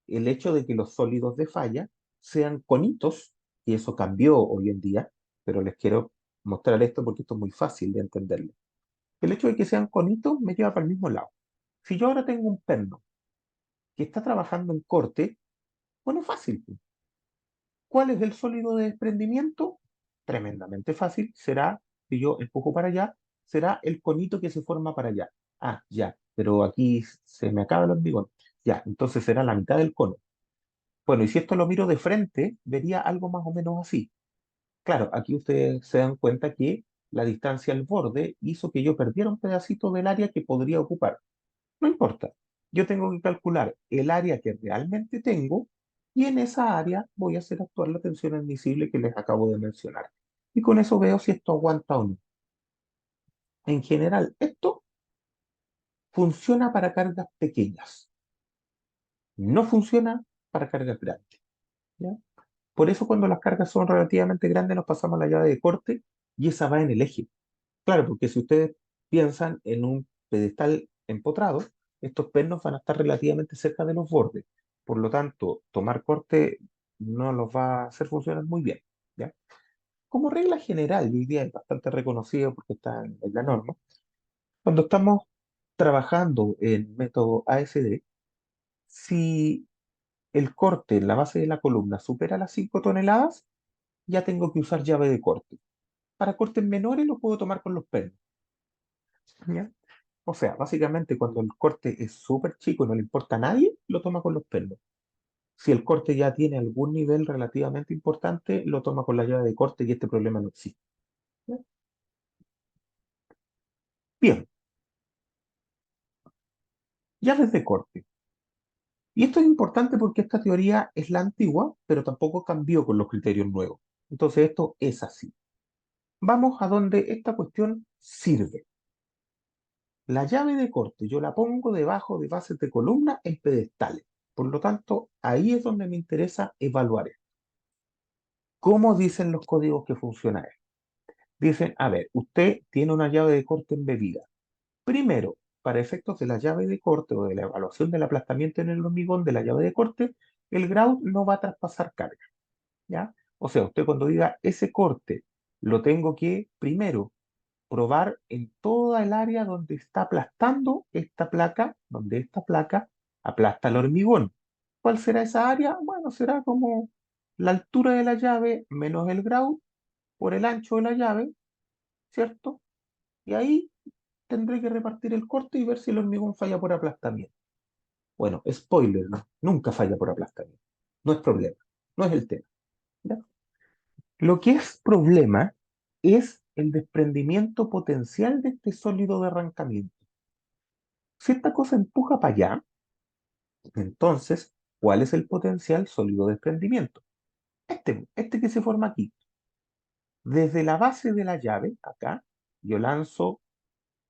[SPEAKER 1] El hecho de que los sólidos de falla sean conitos, y eso cambió hoy en día, pero les quiero mostrar esto porque esto es muy fácil de entenderlo. El hecho de que sean conitos me lleva para el mismo lado. Si yo ahora tengo un perno que está trabajando en corte, bueno, fácil, pues. ¿Cuál es el sólido de desprendimiento? Tremendamente fácil. Será, si yo empujo para allá, será el conito que se forma para allá. Ah, ya, pero aquí se me acaba el hormigón. Ya, entonces será la mitad del cono. Bueno, y si esto lo miro de frente, vería algo más o menos así. Claro, aquí ustedes se dan cuenta que la distancia al borde hizo que yo perdiera un pedacito del área que podría ocupar. No importa, yo tengo que calcular el área que realmente tengo y en esa área voy a hacer actuar la tensión admisible que les acabo de mencionar. Y con eso veo si esto aguanta o no. En general, esto funciona para cargas pequeñas, no funciona para cargas grandes, ¿ya? Por eso cuando las cargas son relativamente grandes nos pasamos a la llave de corte y esa va en el eje. Claro, porque si ustedes piensan en un pedestal empotrado, estos pernos van a estar relativamente cerca de los bordes. Por lo tanto, tomar corte no los va a hacer funcionar muy bien, ¿ya? Como regla general, y hoy día es bastante reconocido porque está en la norma, cuando estamos trabajando en método ASD, si el corte en la base de la columna supera las 5 toneladas, ya tengo que usar llave de corte. Para cortes menores lo puedo tomar con los pernos, ¿ya? O sea, básicamente cuando el corte es súper chico y no le importa a nadie, lo toma con los pernos. Si el corte ya tiene algún nivel relativamente importante, lo toma con la llave de corte y este problema no existe, ¿ya? Bien, llaves de corte. Y esto es importante porque esta teoría es la antigua, pero tampoco cambió con los criterios nuevos. Entonces esto es así. Vamos a donde esta cuestión sirve. La llave de corte yo la pongo debajo de bases de columna en pedestales. Por lo tanto, ahí es donde me interesa evaluar esto. ¿Cómo dicen los códigos que funciona esto? Dicen, a ver, usted tiene una llave de corte embebida. Primero, para efectos de la llave de corte o de la evaluación del aplastamiento en el hormigón de la llave de corte, el grout no va a traspasar carga, ¿ya? O sea, usted cuando diga ese corte, lo tengo que primero probar en toda el área donde está aplastando esta placa, donde esta placa aplasta el hormigón. ¿Cuál será esa área? Bueno, será como la altura de la llave menos el grout por el ancho de la llave, ¿cierto? Y ahí tendré que repartir el corte y ver si el hormigón falla por aplastamiento. Bueno, spoiler, ¿no? Nunca falla por aplastamiento. No es problema, no es el tema, ¿ya? Lo que es problema es el desprendimiento potencial de este sólido de arrancamiento. Si esta cosa empuja para allá, entonces, ¿cuál es el potencial sólido de desprendimiento? Este que se forma aquí. Desde la base de la llave, acá, yo lanzo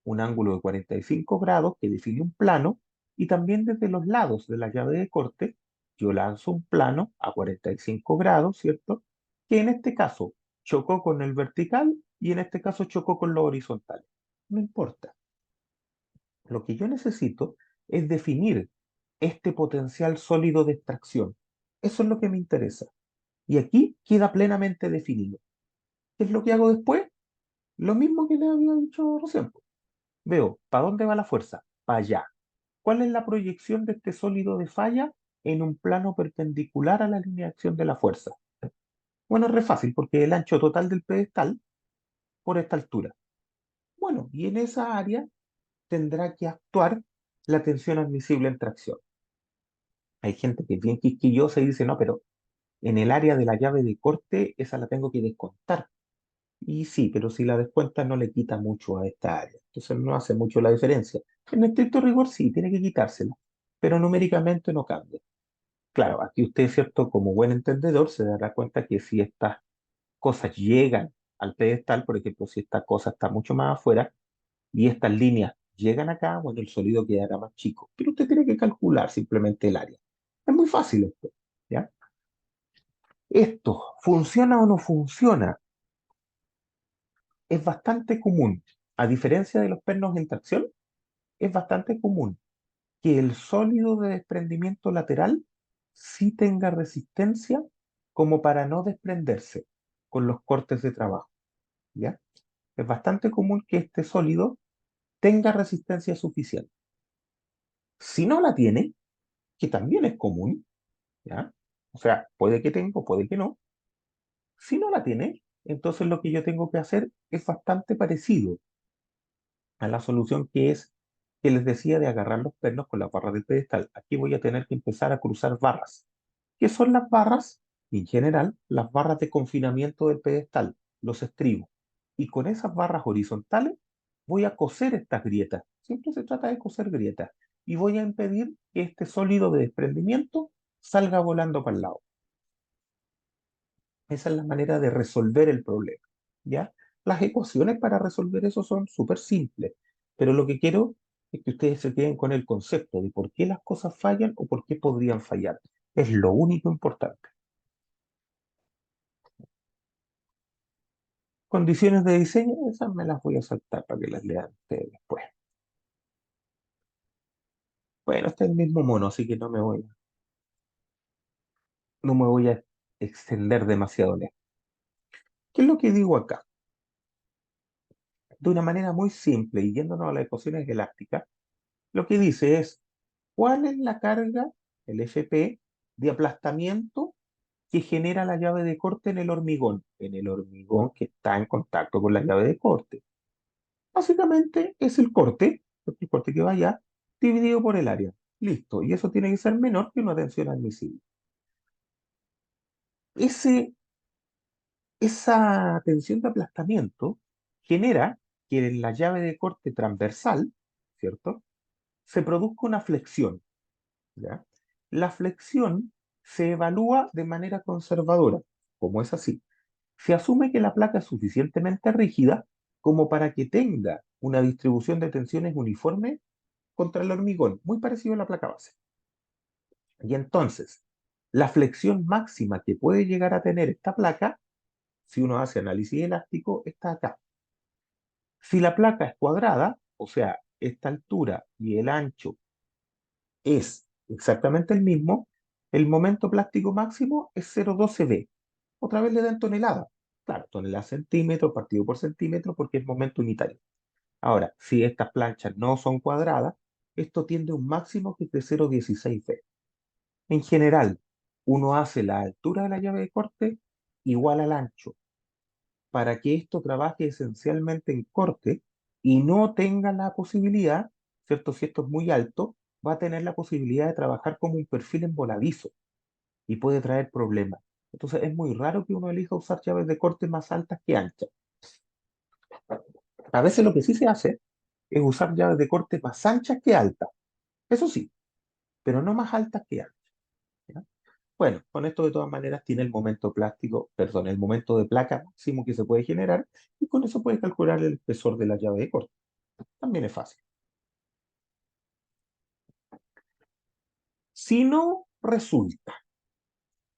[SPEAKER 1] un ángulo de 45 grados que define un plano, y también desde los lados de la llave de corte, yo lanzo un plano a 45 grados, ¿cierto? Que en este caso chocó con el vertical y en este caso chocó con lo horizontal. No importa. Lo que yo necesito es definir este potencial sólido de extracción. Eso es lo que me interesa. Y aquí queda plenamente definido. ¿Qué es lo que hago después? Lo mismo que le había dicho recién. Veo, ¿para dónde va la fuerza? Para allá. ¿Cuál es la proyección de este sólido de falla en un plano perpendicular a la línea de acción de la fuerza? Bueno, es re fácil porque el ancho total del pedestal por esta altura. Bueno, y en esa área tendrá que actuar la tensión admisible en tracción. Hay gente que es bien quisquillosa y dice, no, pero en el área de la llave de corte, esa la tengo que descontar. Y sí, pero si la descuenta no le quita mucho a esta área. Entonces no hace mucho la diferencia. En estricto rigor sí, tiene que quitársela, pero numéricamente no cambia. Claro, aquí usted, cierto, como buen entendedor, se dará cuenta que si estas cosas llegan al pedestal, por ejemplo, si esta cosa está mucho más afuera y estas líneas llegan acá, bueno, el sólido quedará más chico. Pero usted tiene que calcular simplemente el área. Es muy fácil esto, ¿ya? Esto, ¿funciona o no funciona? Es bastante común. A diferencia de los pernos en tracción, es bastante común que el sólido de desprendimiento lateral sí tenga resistencia como para no desprenderse con los cortes de trabajo, ¿ya? Es bastante común que este sólido tenga resistencia suficiente. Si no la tiene, que también es común, ¿ya? O sea, puede que tenga, puede que no. Si no la tiene, entonces lo que yo tengo que hacer es bastante parecido a la solución que les decía de agarrar los pernos con las barras del pedestal. Aquí voy a tener que empezar a cruzar barras. ¿Qué son las barras? En general, las barras de confinamiento del pedestal, los estribos. Y con esas barras horizontales voy a coser estas grietas. Siempre se trata de coser grietas. Y voy a impedir que este sólido de desprendimiento salga volando para el lado. Esa es la manera de resolver el problema, ¿ya? Las ecuaciones para resolver eso son súper simples, pero lo que quiero es que ustedes se queden con el concepto de por qué las cosas fallan o por qué podrían fallar. Es lo único importante. Condiciones de diseño, esas me las voy a saltar para que las lean ustedes después. Bueno, este es el mismo mono, así que no me voy a extender demasiado en esto. ¿Qué es lo que digo acá? De una manera muy simple y yéndonos a las ecuaciones elásticas, lo que dice es ¿cuál es la carga, el FP, de aplastamiento que genera la llave de corte en el hormigón? En el hormigón que está en contacto con la llave de corte. Básicamente es el corte que va allá, dividido por el área. Listo. Y eso tiene que ser menor que una tensión admisible. Ese, esa tensión de aplastamiento genera que en la llave de corte transversal, ¿cierto? Se produzca una flexión. ¿Ya? La flexión se evalúa de manera conservadora, como es así. Se asume que la placa es suficientemente rígida como para que tenga una distribución de tensiones uniforme contra el hormigón, muy parecido a la placa base. Y entonces, la flexión máxima que puede llegar a tener esta placa, si uno hace análisis elástico, está acá. Si la placa es cuadrada, o sea, esta altura y el ancho es exactamente el mismo, el momento plástico máximo es 0,12 B. Otra vez le dan tonelada. Claro, tonelada centímetro partido por centímetro porque es momento unitario. Ahora, si estas planchas no son cuadradas, esto tiende a un máximo que es de 0,16 B. En general, uno hace la altura de la llave de corte igual al ancho para que esto trabaje esencialmente en corte y no tenga la posibilidad, ¿cierto? Si esto es muy alto, va a tener la posibilidad de trabajar como un perfil en voladizo y puede traer problemas. Entonces es muy raro que uno elija usar llaves de corte más altas que anchas. A veces lo que sí se hace es usar llaves de corte más anchas que altas. Eso sí, pero no más altas que anchas. ¿Ya? Bueno, con esto de todas maneras tiene el momento plástico, perdón, el momento de placa máximo que se puede generar y con eso puede calcular el espesor de la llave de corte. También es fácil. Si no resulta,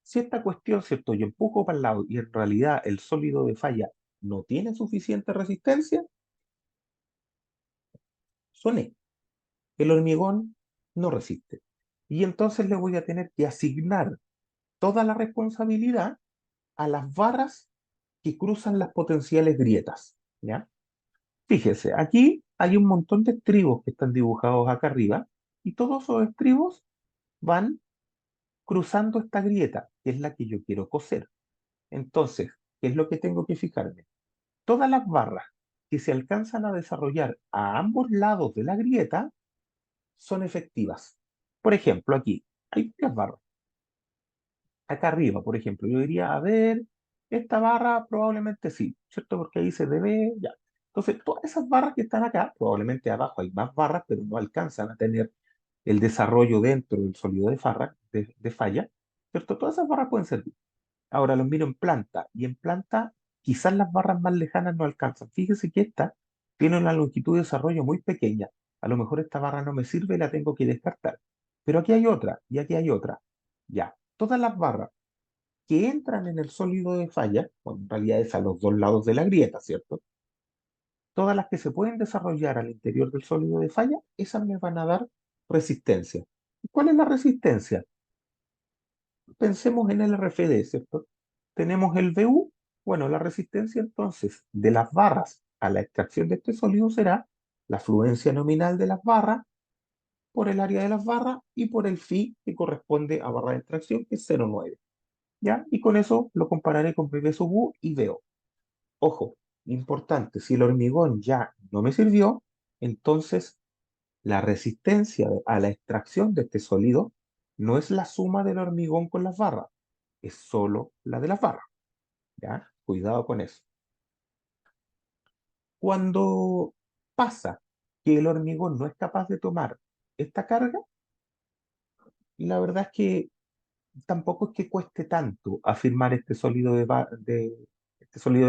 [SPEAKER 1] si esta cuestión, ¿cierto? Yo empujo para el lado y en realidad el sólido de falla no tiene suficiente resistencia, soné. El hormigón no resiste. Y entonces le voy a tener que asignar toda la responsabilidad a las barras que cruzan las potenciales grietas. ¿Ya? Fíjese, aquí hay un montón de estribos que están dibujados acá arriba y todos esos estribos van cruzando esta grieta, que es la que yo quiero coser. Entonces, ¿qué es lo que tengo que fijarme? Todas las barras que se alcanzan a desarrollar a ambos lados de la grieta son efectivas. Por ejemplo, aquí hay las barras. Acá arriba, por ejemplo, yo diría, a ver, esta barra probablemente sí, ¿cierto? Porque ahí se debe, ya. Entonces, todas esas barras que están acá, probablemente abajo hay más barras, pero no alcanzan a tener el desarrollo dentro del sólido de falla, ¿cierto? Todas esas barras pueden servir. Ahora los miro en planta, y en planta quizás las barras más lejanas no alcanzan. Fíjese que esta tiene una longitud de desarrollo muy pequeña. A lo mejor esta barra no me sirve y la tengo que descartar. Pero aquí hay otra, y aquí hay otra. Ya, todas las barras que entran en el sólido de falla, bueno, en realidad es a los dos lados de la grieta, ¿cierto? Todas las que se pueden desarrollar al interior del sólido de falla, esas me van a dar resistencia. ¿Y cuál es la resistencia? Pensemos en el RFD, ¿cierto? Tenemos el VU, bueno, la resistencia entonces de las barras a la extracción de este sólido será la fluencia nominal de las barras por el área de las barras y por el phi que corresponde a barra de extracción, que es 0,9. ¿Ya? Y con eso lo compararé con BB sub U y veo. Ojo, importante, si el hormigón ya no me sirvió, entonces la resistencia a la extracción de este sólido no es la suma del hormigón con las barras, es solo la de las barras. ¿Ya? Cuidado con eso. Cuando pasa que el hormigón no es capaz de tomar esta carga, la verdad es que tampoco es que cueste tanto afirmar este sólido de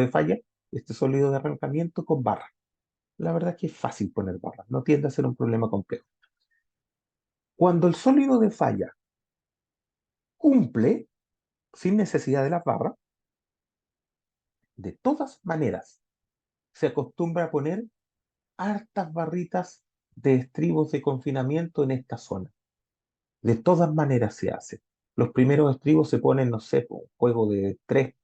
[SPEAKER 1] falla, este sólido de arrancamiento con barra. La verdad es que es fácil poner barras, no tiende a ser un problema complejo. Cuando el sólido de falla cumple sin necesidad de las barras, de todas maneras se acostumbra a poner hartas barritas de estribos de confinamiento en esta zona. De todas maneras se hace. Los primeros estribos se ponen, no sé, por un juego de tres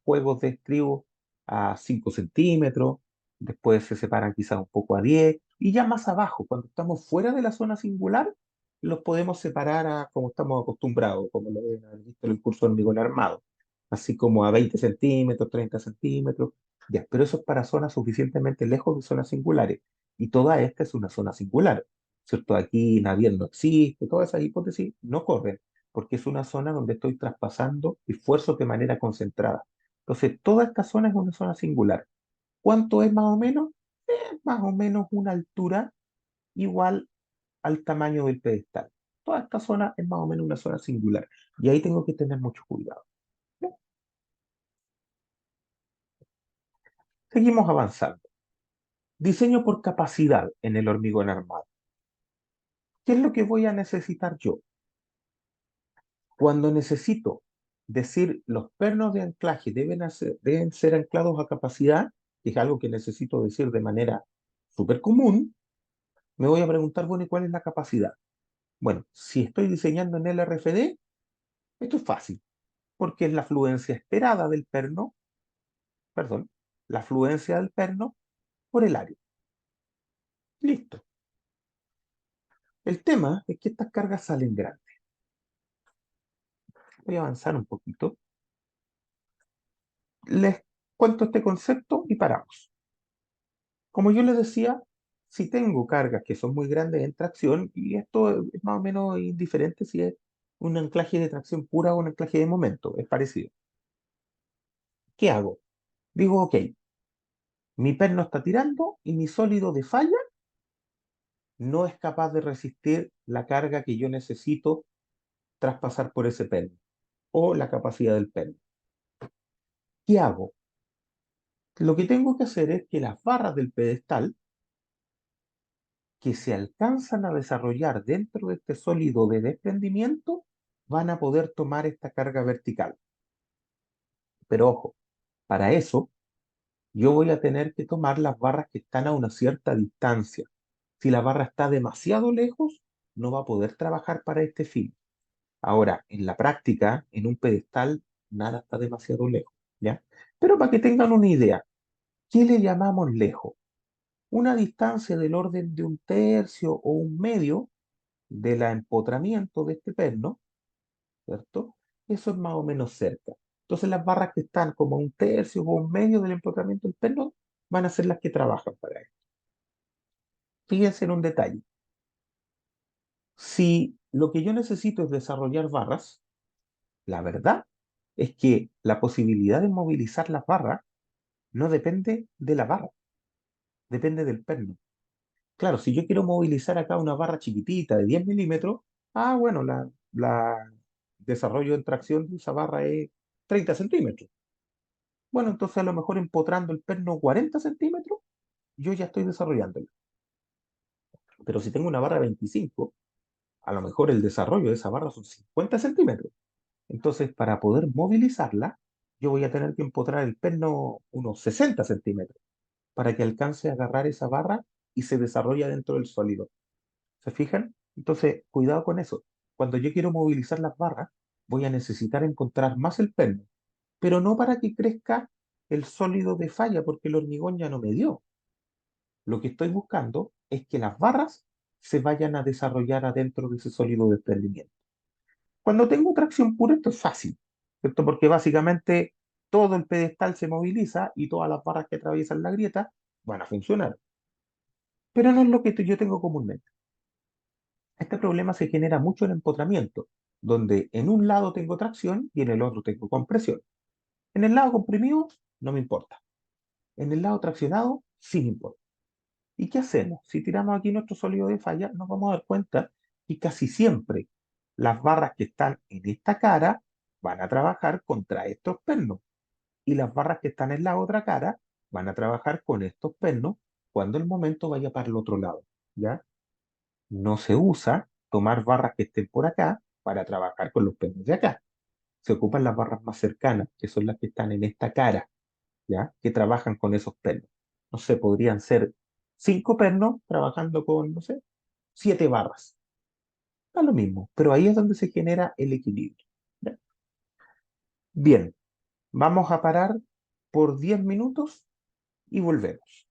[SPEAKER 1] juegos de estribos a 5 centímetros, después se separan quizás un poco a 10, y ya más abajo, cuando estamos fuera de la zona singular, los podemos separar a como estamos acostumbrados, como lo ven haber visto en el curso de hormigón armado, así como a 20 centímetros, 30 centímetros, ya, pero eso es para zonas suficientemente lejos de zonas singulares, y toda esta es una zona singular, ¿cierto? Aquí Navier no existe, todas esas hipótesis no corren porque es una zona donde estoy traspasando esfuerzos de manera concentrada. Entonces, toda esta zona es una zona singular. ¿Cuánto es más o menos? Más o menos una altura igual al tamaño del pedestal. Toda esta zona es más o menos una zona singular. Y ahí tengo que tener mucho cuidado. ¿Ya? Seguimos avanzando. Diseño por capacidad en el hormigón armado. ¿Qué es lo que voy a necesitar yo? Cuando necesito decir los pernos de anclaje deben ser anclados a capacidad, que es algo que necesito decir de manera súper común, me voy a preguntar, bueno, ¿y cuál es la capacidad? Bueno, si estoy diseñando en LRFD, esto es fácil, porque es la fluencia esperada del perno, perdón, la fluencia del perno por el área. Listo. El tema es que estas cargas salen grandes. Voy a avanzar un poquito. Les cuento este concepto y paramos. Como yo les decía, si tengo cargas que son muy grandes en tracción, y esto es más o menos indiferente si es un anclaje de tracción pura o un anclaje de momento, es parecido. ¿Qué hago? Digo, ok, mi perno está tirando y mi sólido de falla no es capaz de resistir la carga que yo necesito traspasar por ese perno o la capacidad del perno. ¿Qué hago? Lo que tengo que hacer es que las barras del pedestal que se alcanzan a desarrollar dentro de este sólido de desprendimiento van a poder tomar esta carga vertical. Pero ojo, para eso yo voy a tener que tomar las barras que están a una cierta distancia. Si la barra está demasiado lejos, no va a poder trabajar para este fin. Ahora, en la práctica, en un pedestal, nada está demasiado lejos, ¿ya? Pero para que tengan una idea, ¿qué le llamamos lejos? Una distancia del orden de un tercio o un medio del empotramiento de este perno, ¿cierto? Eso es más o menos cerca. Entonces las barras que están como a un tercio o un medio del empotramiento del perno van a ser las que trabajan para esto. Fíjense en un detalle. Si lo que yo necesito es desarrollar barras, la verdad es que la posibilidad de movilizar las barras no depende de la barra, depende del perno. Claro, si yo quiero movilizar acá una barra chiquitita de 10 milímetros, bueno, la desarrollo en tracción de esa barra es 30 centímetros. Bueno, entonces a lo mejor empotrando el perno 40 centímetros, yo ya estoy desarrollándola. Pero si tengo una barra de 25, a lo mejor el desarrollo de esa barra son 50 centímetros. Entonces, para poder movilizarla, yo voy a tener que empotrar el perno unos 60 centímetros para que alcance a agarrar esa barra y se desarrolle dentro del sólido. ¿Se fijan? Entonces, cuidado con eso. Cuando yo quiero movilizar las barras, voy a necesitar encontrar más el perno, pero no para que crezca el sólido de falla, porque el hormigón ya no me dio. Lo que estoy buscando es que las barras se vayan a desarrollar adentro de ese sólido de desprendimiento. Cuando tengo tracción pura, esto es fácil, ¿cierto? Porque básicamente todo el pedestal se moviliza y todas las barras que atraviesan la grieta van a funcionar. Pero no es lo que yo tengo comúnmente. Este problema se genera mucho en empotramiento, donde en un lado tengo tracción y en el otro tengo compresión. En el lado comprimido no me importa. En el lado traccionado sí me importa. ¿Y qué hacemos? Si tiramos aquí nuestro sólido de falla, nos vamos a dar cuenta que casi siempre las barras que están en esta cara van a trabajar contra estos pernos y las barras que están en la otra cara van a trabajar con estos pernos cuando el momento vaya para el otro lado, ¿ya? No se usa tomar barras que estén por acá para trabajar con los pernos de acá. Se ocupan las barras más cercanas, que son las que están en esta cara, ¿ya? Que trabajan con esos pernos. No sé, podrían ser 5 pernos trabajando con, no sé, 7 barras. Da lo mismo, pero ahí es donde se genera el equilibrio, ¿ya? Bien, vamos a parar por 10 minutos y volvemos.